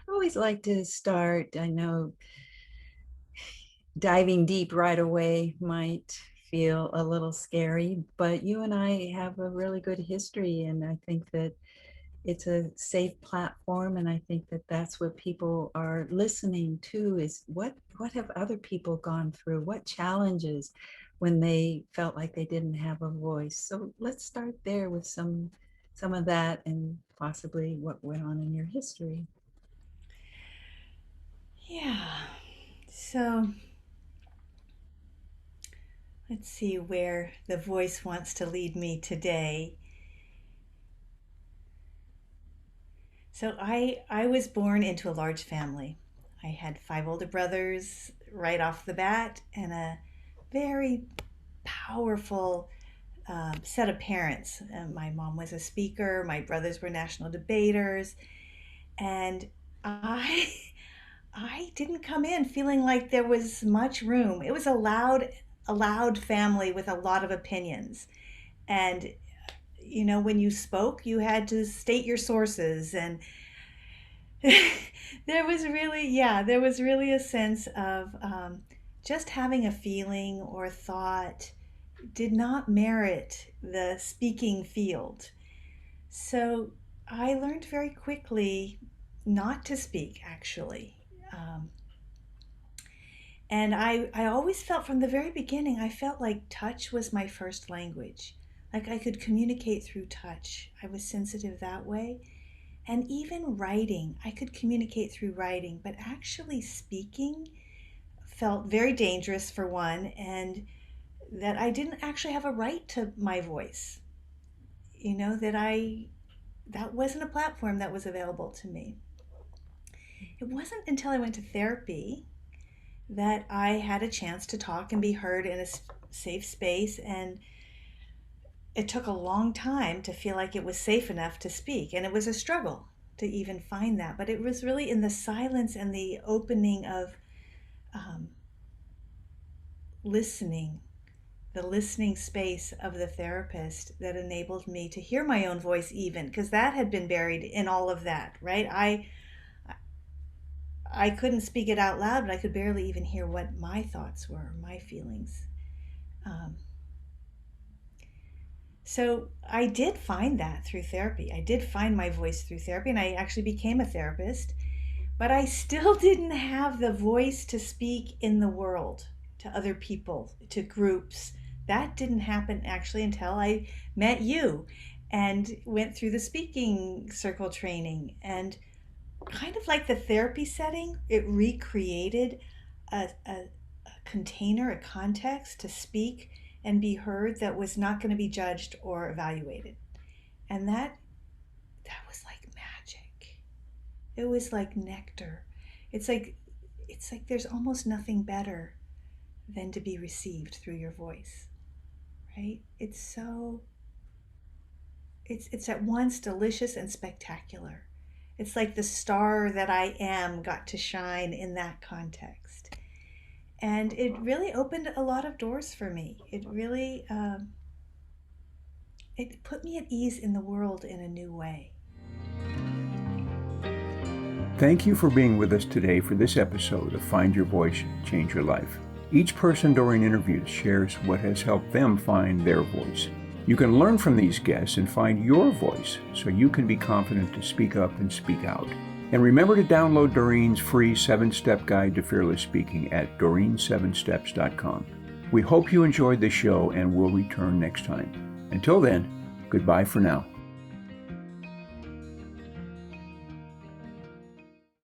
I always like to start. I know diving deep right away might feel a little scary, but you and I have a really good history, and I think that it's a safe platform. And I think that that's what people are listening to is what have other people gone through? What challenges when they felt like they didn't have a voice? So let's start there with some of that and possibly what went on in your history. Yeah. So let's see where the voice wants to lead me today. So I was born into a large family. I had five older brothers right off the bat and a very powerful set of parents. My mom was a speaker, my brothers were national debaters, and I I didn't come in feeling like there was much room. It was a loud family with a lot of opinions. And when you spoke, you had to state your sources and there was really a sense of just having a feeling or thought did not merit the speaking field. So I learned very quickly not to speak, actually. Um, and I always felt from the very beginning, I felt like touch was my first language. Like I could communicate through touch. I was sensitive that way. And even writing, I could communicate through writing, but actually speaking felt very dangerous for one, and that I didn't actually have a right to my voice. That wasn't a platform that was available to me. It wasn't until I went to therapy that I had a chance to talk and be heard in a safe space, and it took a long time to feel like it was safe enough to speak, and it was a struggle to even find that. But it was really in the silence and the opening of um, listening, the listening space of the therapist that enabled me to hear my own voice, even because that had been buried in all of that, right? I couldn't speak it out loud, but I could barely even hear what my thoughts were, my feelings. Um, so I did find that through therapy. I did find my voice through therapy, and I actually became a therapist. But I still didn't have the voice to speak in the world to other people, to groups. That didn't happen actually until I met you and went through the speaking circle training. And kind of like the therapy setting, it recreated a container, a context to speak and be heard that was not going to be judged or evaluated. And that was like magic. It was like nectar. It's like it's like there's almost nothing better than to be received through your voice, right? It's at once delicious and spectacular. It's like the star that I am got to shine in that context. And it really opened a lot of doors for me. It put me at ease in the world in a new way. Thank you for being with us today for this episode of Find Your Voice, Change Your Life. Each person during interviews shares what has helped them find their voice. You can learn from these guests and find your voice so you can be confident to speak up and speak out. And remember to download Doreen's free 7-step guide to fearless speaking at doreen7steps.com. We hope you enjoyed the show and will return next time. Until then, goodbye for now.